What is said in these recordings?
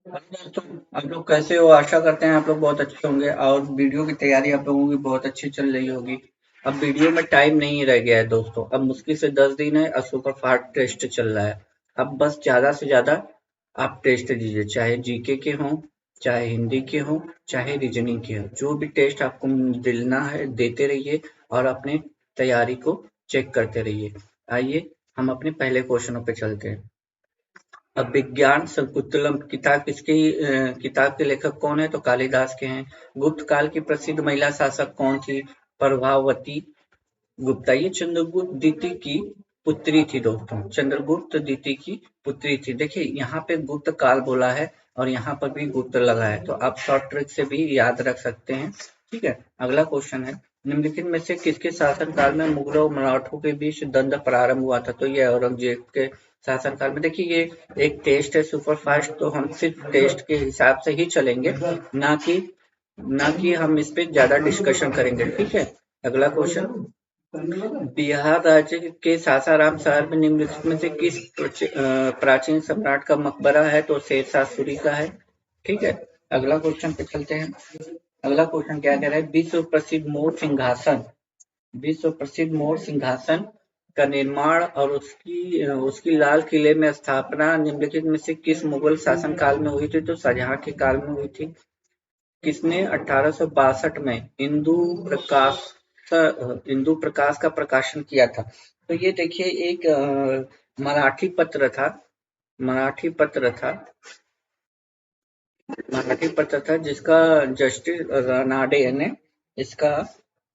Hello दोस्तों, आप लोग कैसे हो? आशा करते हैं आप लोग बहुत अच्छे होंगे और वीडियो की तैयारी आप लोगों की बहुत अच्छी चल रही होगी। अब वीडियो में टाइम नहीं रह गया है दोस्तों, अब मुश्किल से 10 दिन है और सुपर फास्ट टेस्ट चल रहा है। अब बस ज्यादा से ज्यादा आप टेस्ट दीजिए, चाहे जीके के हों, चाहे हिंदी के हों, चाहे रीजनिंग के हों। जो भी टेस्ट आपको देना है देते रहिए और अपनी तैयारी को चेक करते रहिए। आइए हम अपने पहले क्वेश्चनों पे चलते हैं। अब विज्ञान शकुंतलम किताब किताब के लेखक कौन है? तो कालिदास के हैं। गुप्त काल की प्रसिद्ध महिला शासक कौन थी? प्रभावती गुप्ता। ये चंद्रगुप्त द्वितीय की पुत्री थी दोस्तों, चंद्रगुप्त द्वितीय की पुत्री थी। देखिए यहाँ पे गुप्त काल बोला है और यहाँ पर भी गुप्त लगा है, तो आप शॉर्ट ट्रिक से भी याद रख सकते हैं। ठीक है, अगला क्वेश्चन है, निम्नलिखित में से किसके शासनकाल में मुगलों और मराठों के बीच द्वंद्व प्रारंभ हुआ था? तो ये औरंगजेब के शासनकाल में। देखिए ये एक टेस्ट है सुपर फास्ट, तो हम सिर्फ टेस्ट के हिसाब से ही चलेंगे, ना कि ना कि हम इस पे ज्यादा डिस्कशन करेंगे। ठीक है, अगला क्वेश्चन, बिहार राज्य के सासाराम शहर में निम्नलिखित में से किस प्राचीन सम्राट का मकबरा है? तो शेरशाह सूरी का है। ठीक है, अगला क्वेश्चन पे चलते हैं। अगला क्वेश्चन क्या कह रहा है, विश्व प्रसिद्ध मोर सिंहासन का निर्माण और उसकी उसकी लाल किले में स्थापना निम्नलिखित में से किस मुगल शासनकाल में हुई थी? तो शाहजहां के काल में हुई थी। किसने 1862 में इंदु प्रकाश का प्रकाशन किया था? तो ये देखिए एक मराठी पत्र था मराठी पत्र था मराठी पत्र था जिसका जस्टिस रानाडे ने इसका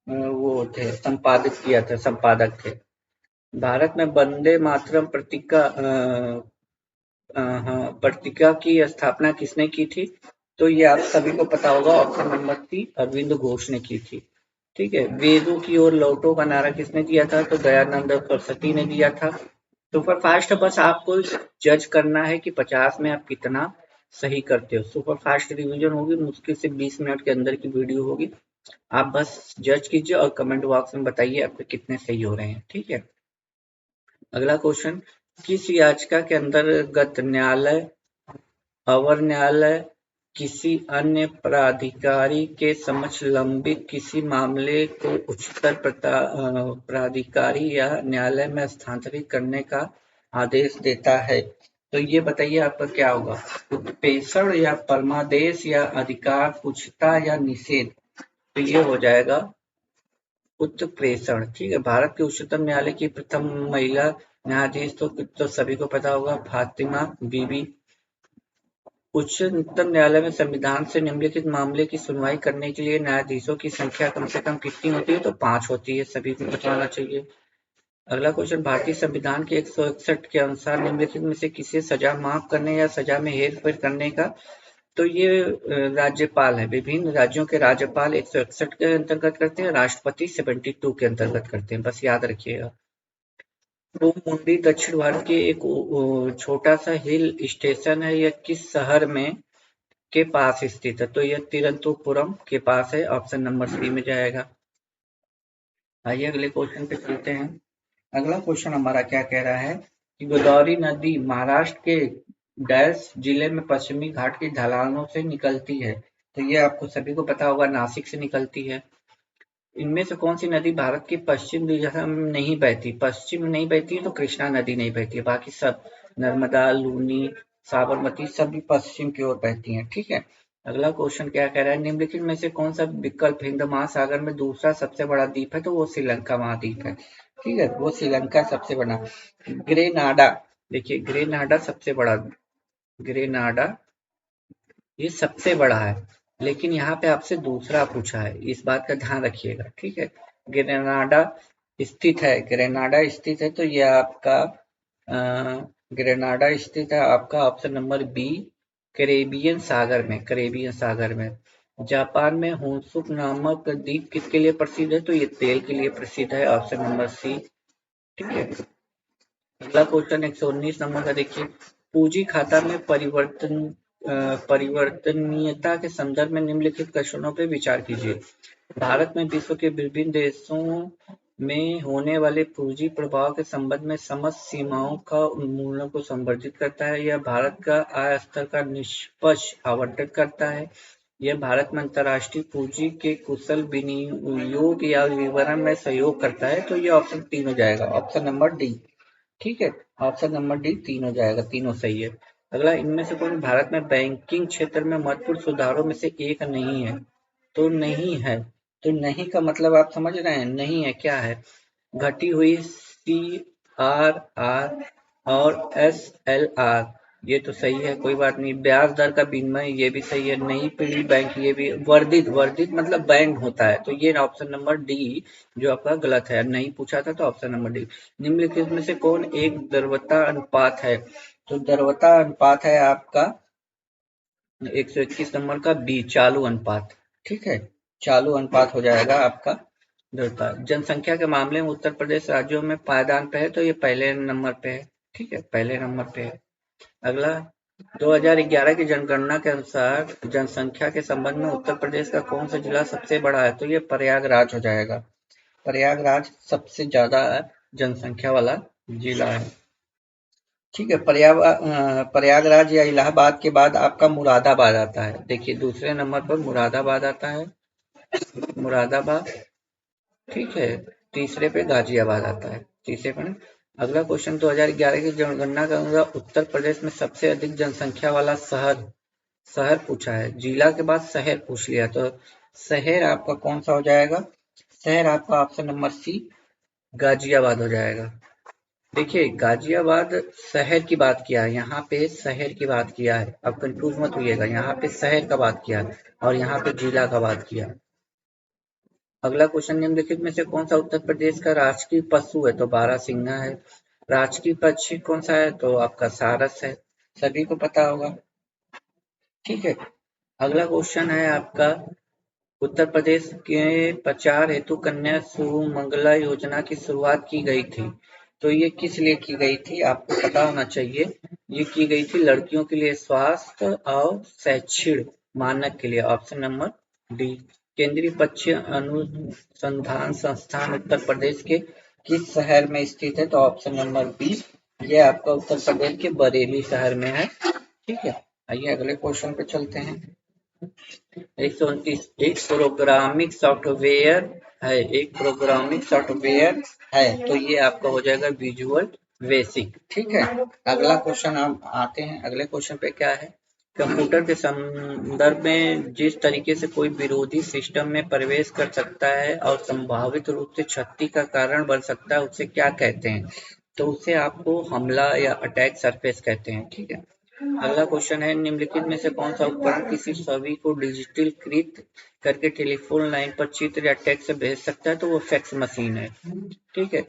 वो थे संपादित किया था, संपादक थे। भारत में वंदे मातरम पत्रिका की स्थापना किसने की थी? तो ये आप सभी को पता होगा, option number C Arvind Ghosh ने की थी। ठीक है, वेदों की ओर लौटो का नारा किसने दिया था? तो दयानंद सरस्वती ने दिया था। सुपर फास्ट बस आपको जज करना है कि 50 में आप कितना सही करते हो। सुपर फास्ट रिवीजन होगी, मुश्किल से 20 मिनट के अंदर की वीडियो होगी। आप बस जज कीजिए और कमेंट बॉक्स में बताइए आपके कितने सही हो रहे हैं। ठीक है, अगला क्वेश्चन, किस याचिका के अंतर्गत न्यायालय अवर न्यायालय किसी अन्य प्राधिकारी के समक्ष लंबित किसी मामले को उच्चतर प्राधिकारी या न्यायालय में हस्तांतरित करने का आदेश देता है? तो ये बताइए आपका क्या होगा, उत्प्रेषण या परमादेश या अधिकार पुच्छता या निषेध? तो ये हो जाएगा उत्प्रेषण। ठीक है, भारत के उच्चतम न्यायालय की प्रथम महिला न्यायाधीश तो सभी को पता होगा, फातिमा बीबी। उच्चतम न्यायालय में संविधान से निम्नलिखित मामले की सुनवाई करने के लिए न्यायाधीशों की संख्या कम से कम कितनी होती है? तो 5 होती है, सभी को पता होना चाहिए। अगला क्वेश्चन, भारतीय संविधान के 161 के अनुसार निम्नलिखित में से किसे सजा माफ करने या सजा में हेरफेर करने का? तो ये राज्यपाल है, विभिन्न राज्यों के राज्यपाल 161 के अंतर्गत करते हैं, राष्ट्रपति 72 के अंतर्गत करते हैं, बस याद रखिएगा। वो मुंडी दक्षिण भारत के एक छोटा सा हिल स्टेशन है, यह किस शहर में के पास स्थित है? तो यह तिरुवनंतपुरम के पास है, ऑप्शन नंबर सी में जाएगा। आइए अगले क्वेश्चन पे चलते हैं। अगला क्वेश्चन हमारा क्या कह रहा है कि गोदावरी नदी महाराष्ट्र के डैश जिले में पश्चिमी घाट की ढलानों से निकलती है? तो ये आपको सभी को पता होगा, नासिक से निकलती है। इनमें से कौन सी नदी भारत की पश्चिम दिशा में नहीं बहती? पश्चिम में नहीं बहती है तो कृष्णा नदी नहीं बहती है, बाकी सब नर्मदा, लूनी, साबरमती सभी पश्चिम की ओर बहती हैं। ठीक है, अगला क्वेश्चन क्या कह रहा है, निम्नलिखित में से कौन सा विकल्प हिंद महासागर में दूसरा सबसे बड़ा द्वीप है? तो वो श्रीलंका महाद्वीप है। ठीक है, वो श्रीलंका सबसे बड़ा। ग्रेनाडा, देखिए ग्रेनाडा ये सबसे बड़ा है, लेकिन यहाँ पे आपसे दूसरा पूछा है, इस बात का ध्यान रखिएगा। ठीक है, ग्रेनाडा ग्रेनाडा स्थित है, तो ये आपका ग्रेनाडा स्थित है आपका ऑप्शन नंबर बी, कैरेबियन सागर में। जापान में होन्शु नामक द्वीप किसके लिए प्रसिद्ध है? तो ये तेल के लिए प्रसिद्ध है, ऑप्शन नंबर सी। ठीक है, अगला क्वेश्चन 119 नंबर का देखिए, पूंजी खाता में परिवर्तनीयता के संदर्भ में निम्नलिखित क्वेश्चनों पर विचार कीजिए। भारत में विश्व के विभिन्न देशों में होने वाले पूंजी प्रभाव के संबंध में समस्त सीमाओं का उन्मूलन को संवर्धित करता है। यह भारत का आय स्तर का निष्पक्ष आवंटन करता है। यह भारत में अंतर्राष्ट्रीय पूंजी के कुशल विनियोग या विवरण में सहयोग करता है। तो ये ऑप्शन 3 हो जाएगा, ऑप्शन नंबर डी। ठीक है, ऑप्शन नंबर डी 3 हो जाएगा, तीनों सही है। अगला, इनमें से कौन भारत में बैंकिंग क्षेत्र में महत्वपूर्ण सुधारों में से एक नहीं है? तो नहीं है। तो नहीं का मतलब आप समझ रहे हैं, नहीं है क्या है? घटी हुई CRR और SLR, ये तो सही है, कोई बात नहीं। ब्याज दर का विनिमय, ये भी सही है। नई पीढ़ी बैंक, ये भी। वर्धित, वर्धित मतलब बैंक होता है, तो ये ऑप्शन नंबर डी जो आपका गलत है, नहीं पूछा था तो ऑप्शन नंबर डी। निम्नलिखित में से कौन एक द्रव्यता अनुपात है? तो द्रव्यता अनुपात है आपका 121 नंबर का बी, चालू अनुपात। ठीक है, चालू अनुपात हो जाएगा आपका द्रव्यता। जनसंख्या के मामले में उत्तर प्रदेश राज्यों में पायदान पे है, तो ये पहले नंबर पे है। ठीक है, पहले नंबर पे है। अगला, 2011 की जनगणना के अनुसार जनसंख्या के संबंध में उत्तर प्रदेश का कौन सा जिला सबसे बड़ा है? तो ये प्रयागराज हो जाएगा। प्रयागराज सबसे ज्यादा जनसंख्या वाला जिला है। ठीक है, प्रयागराज या इलाहाबाद के बाद आपका मुरादाबाद आता है। देखिए, दूसरे नंबर पर मुरादाबाद आता है, मुरादाबाद। ठीक है, तीसरे पे गाजियाबाद आता है, तीसरे पे। अगला क्वेश्चन, 2011 की जनगणना के अनुसार उत्तर प्रदेश में सबसे अधिक जनसंख्या वाला शहर, शहर पूछा है, जिला के बाद शहर पूछ लिया, तो शहर आपका कौन सा हो जाएगा? शहर आपका ऑप्शन नंबर सी, गाजियाबाद हो जाएगा। देखिए, गाजियाबाद शहर की बात किया है, यहाँ पे शहर की बात किया है, अब कंफ्यूज मत होइएगा, यहाँ पे शहर का बात किया है और यहाँ पे जिला का बात किया। अगला क्वेश्चन, निम्नलिखित में से कौन सा उत्तर प्रदेश का राजकीय पशु है? तो बारहसिंगा है। राजकीय पक्षी कौन सा है? तो आपका सारस है, सभी को पता होगा। ठीक है, अगला क्वेश्चन है आपका, उत्तर प्रदेश के प्रचार हेतु कन्या सुमंगला योजना की शुरुआत की गई थी, तो ये किस लिए की गई थी? आपको पता होना चाहिए। ये की गई थी लड़कियों के लिए स्वास्थ्य और शैक्षिक मानक के लिए, ऑप्शन नंबर डी। केंद्रीय पक्षी अनुसंधान संस्थान उत्तर प्रदेश के किस शहर में स्थित है? तो ऑप्शन नंबर बी, ये आपका उत्तर प्रदेश के बरेली शहर में है। ठीक है, आइए अगले क्वेश्चन पे चलते हैं। 129, एक प्रोग्रामिंग सॉफ्टवेयर है, एक प्रोग्रामिंग सॉफ्टवेयर है, तो ये आपका हो जाएगा विजुअल बेसिक। ठीक है, अगला क्वेश्चन हम आते हैं, अगले क्वेश्चन पे क्या है? कंप्यूटर के संदर्भ में जिस तरीके से कोई विरोधी सिस्टम में प्रवेश कर सकता है और संभावित रूप से क्षति का कारण बन सकता है, उसे क्या कहते हैं? तो उसे आपको हमला या अटैक सरफेस कहते हैं। ठीक है, अगला क्वेश्चन है, निम्नलिखित में से कौन सा उपकरण किसी छवि को डिजिटलीकृत करके टेलीफोन लाइन पर चित्र या टेक्स्ट भेज सकता है? तो वो फैक्स मशीन है। ठीक है,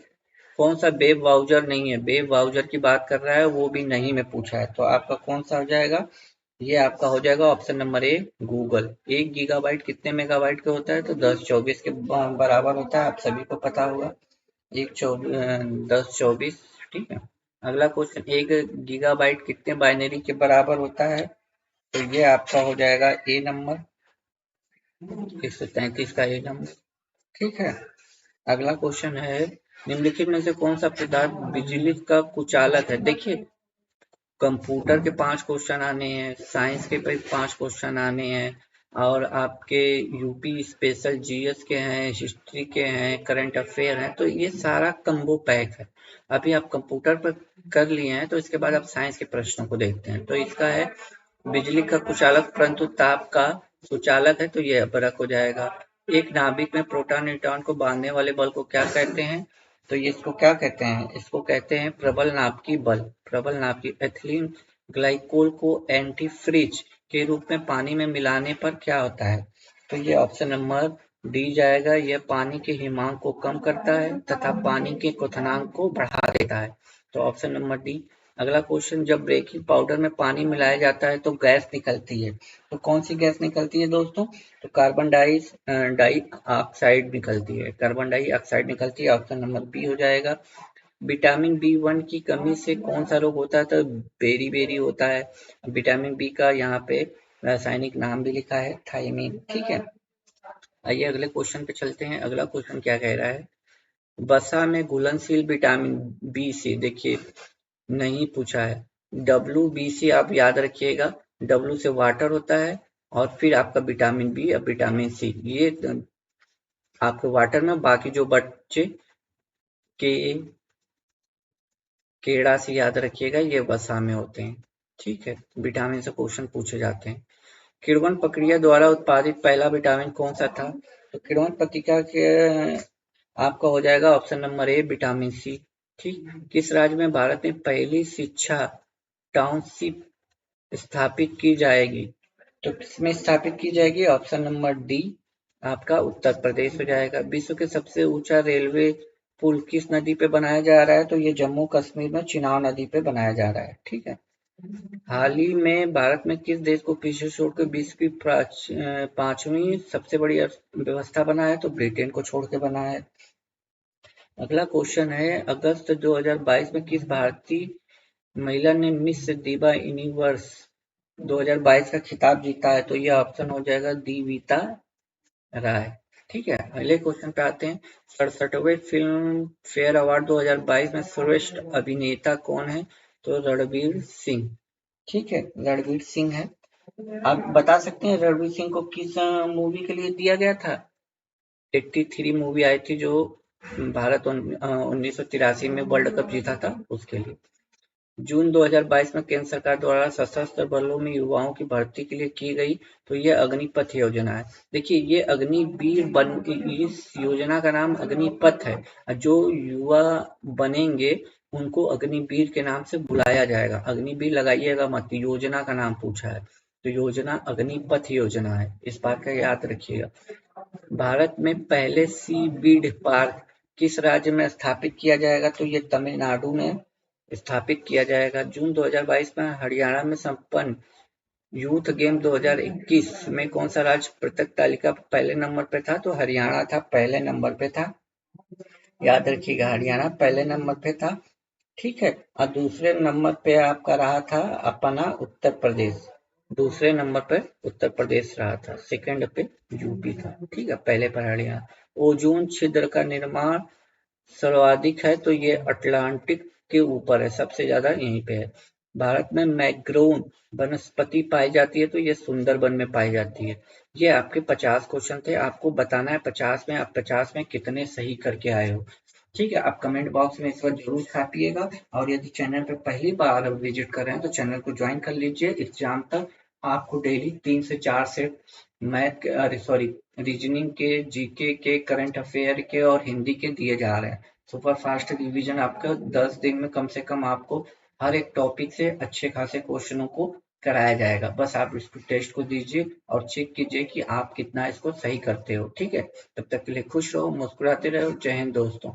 कौन सा वेब ब्राउजर नहीं है? वेब ब्राउजर की बात कर रहा है, वो भी नहीं में पूछा है, तो आपका कौन सा हो जाएगा? ये आपका हो जाएगा ऑप्शन नंबर ए, गूगल। 1 गीगाबाइट कितने मेगाबाइट का होता है? तो 1024 के बराबर होता है, आप सभी को पता होगा। 1024। ठीक है, अगला क्वेश्चन, 1 गीगाबाइट कितने बाइनरी के बराबर होता है? तो ये आपका हो जाएगा ए नंबर, 133 का ए नंबर। ठीक है, अगला क्वेश्चन है, निम्नलिखित में से कौन सा पदार्थ बिजली का कुचालक है? देखिए, कंप्यूटर के 5 क्वेश्चन आने हैं, साइंस के 5 क्वेश्चन आने हैं, और आपके यूपी स्पेशल जीएस के हैं, हिस्ट्री के हैं, करंट अफेयर हैं, तो ये सारा कम्बो पैक है। अभी आप कंप्यूटर पर कर लिए हैं, तो इसके बाद आप साइंस के प्रश्नों को देखते हैं। तो इसका है बिजली का कुचालक परंतु ताप का सुचालक है, तो ये अपरक हो जाएगा। एक नाभिक में प्रोटॉन न्यूट्रॉन को बांधने वाले बल को क्या कहते हैं? तो ये इसको क्या कहते हैं? इसको कहते हैं प्रबल नाभिकीय बल। प्रबल नाभिकीय, एथिलीन ग्लाइकोल को एंटीफ्रीज के रूप में पानी में मिलाने पर क्या होता है? तो ये ऑप्शन नंबर डी जाएगा, यह पानी के हिमांक को कम करता है तथा पानी के क्वथनांक को बढ़ा देता है, तो ऑप्शन नंबर डी। अगला क्वेश्चन, जब बेकिंग पाउडर में पानी मिलाया जाता है तो गैस निकलती है, तो कौन सी गैस निकलती है दोस्तों? तो कार्बन डाइऑक्साइड निकलती है, कार्बन डाइऑक्साइड निकलती है, ऑप्शन नंबर बी हो जाएगा। विटामिन B1 की कमी से कौन सा रोग होता है? तो बेरी बेरी होता है। विटामिन बी का यहाँ पे रासायनिक नाम भी लिखा है, थायमीन। ठीक है, आइए अगले क्वेश्चन पे चलते हैं। अगला क्वेश्चन क्या कह रहा है? वसा में घुलनशील विटामिन बी सी, देखिए नहीं पूछा है। WBC आप याद रखिएगा, W से वाटर होता है और फिर आपका विटामिन बी और विटामिन सी, ये आपके वाटर में, बाकी जो बच्चे के केड़ा से याद रखिएगा, ये वसा में होते हैं। ठीक है, विटामिन से क्वेश्चन पूछे जाते हैं। किण्वन प्रक्रिया द्वारा उत्पादित पहला विटामिन कौन सा था? तो किण्वन प्रक्रिया के आपका हो जाएगा option number A vitamin C. ठीक, किस राज्य में भारत में पहली शिक्षा टाउनशिप स्थापित की जाएगी? तो किसमें स्थापित की जाएगी? ऑप्शन नंबर डी आपका उत्तर प्रदेश हो जाएगा। विश्व के सबसे ऊंचा रेलवे पुल किस नदी पे बनाया जा रहा है? तो ये जम्मू कश्मीर में चिनाब नदी पे बनाया जा रहा है। ठीक है, हाल ही में भारत में किस देश को पीछे छोड़कर विश्व की पांचवी सबसे बड़ी अर्थव्यवस्था बना है? तो ब्रिटेन को छोड़ के बना है। अगला क्वेश्चन है, अगस्त 2022 में किस भारतीय महिला ने मिस दिवा यूनिवर्स 2022 का खिताब जीता है? तो यह ऑप्शन हो जाएगा दीविता राय। ठीक है, अगले क्वेश्चन पे आते हैं। 67वें फिल्म फेयर अवार्ड 2022 में श्रेष्ठ अभिनेता कौन है? तो रणवीर सिंह। ठीक है, रणवीर सिंह है। आप बता सकते हैं रणवीर सिंह को किस मूवी के लिए दिया गया था? 83 मूवी आई थी जो भारत 1983 में वर्ल्ड कप जीता था, उसके लिए। जून 2022 में केंद्र सरकार द्वारा सशस्त्र बलों में युवाओं की भर्ती के लिए की गई, तो ये अग्निपथ योजना है। देखिए, ये अग्निवीर बन, इस योजना का नाम अग्निपथ है। जो युवा बनेंगे उनको अग्निवीर के नाम से बुलाया जाएगा। अग्निवीर लगाइएगा मत, योजना का नाम पूछा है, तो योजना अग्निपथ योजना है, इस बात का याद रखिएगा। भारत में पहले सी बीड पार्क किस राज्य में स्थापित किया जाएगा? तो ये तमिलनाडु में स्थापित किया जाएगा। जून 2022 में हरियाणा में संपन्न यूथ गेम 2021 में कौन सा राज्य पृथक तालिका पहले नंबर पे था? तो हरियाणा था, पहले नंबर पे था। याद रखिएगा, हरियाणा पहले नंबर पे था। ठीक है, और दूसरे नंबर पे आपका रहा था अपना उत्तर प्रदेश। दूसरे नंबर पे उत्तर प्रदेश रहा था, सेकंड पे यूपी था। ठीक है, पहले पर हरियाणा। ओजोन छिद्र का निर्माण सर्वाधिक है, तो ये अटलांटिक के ऊपर है, सबसे ज्यादा यहीं पे है। भारत में मैग्रोव वनस्पति पाई जाती है, तो ये सुंदरबन में पाई जाती है। ये आपके 50 क्वेश्चन थे, आपको बताना है 50 में आप 50 में कितने सही करके आए हो। ठीक है, आप कमेंट बॉक्स में इस वक्त जरूर छापिएगा, और यदि चैनल पे पहली बार विजिट कर रहे हैं तो चैनल को ज्वाइन कर लीजिए। एग्जाम तक आपको डेली 3 से 4 सेट मैथ रीजनिंग के, जीके के, करंट अफेयर के और हिंदी के दिए जा रहे हैं। सुपर फास्ट रिवीजन आपका 10 दिन में कम से कम आपको हर एक टॉपिक से अच्छे खासे क्वेश्चनों को कराया जाएगा। बस आप इसको टेस्ट को दीजिए और चेक कीजिए कि आप कितना इसको सही करते हो। ठीक है, तब तक के लिए खुश रहो, मुस्कुराते रहो। जय हिंद दोस्तों।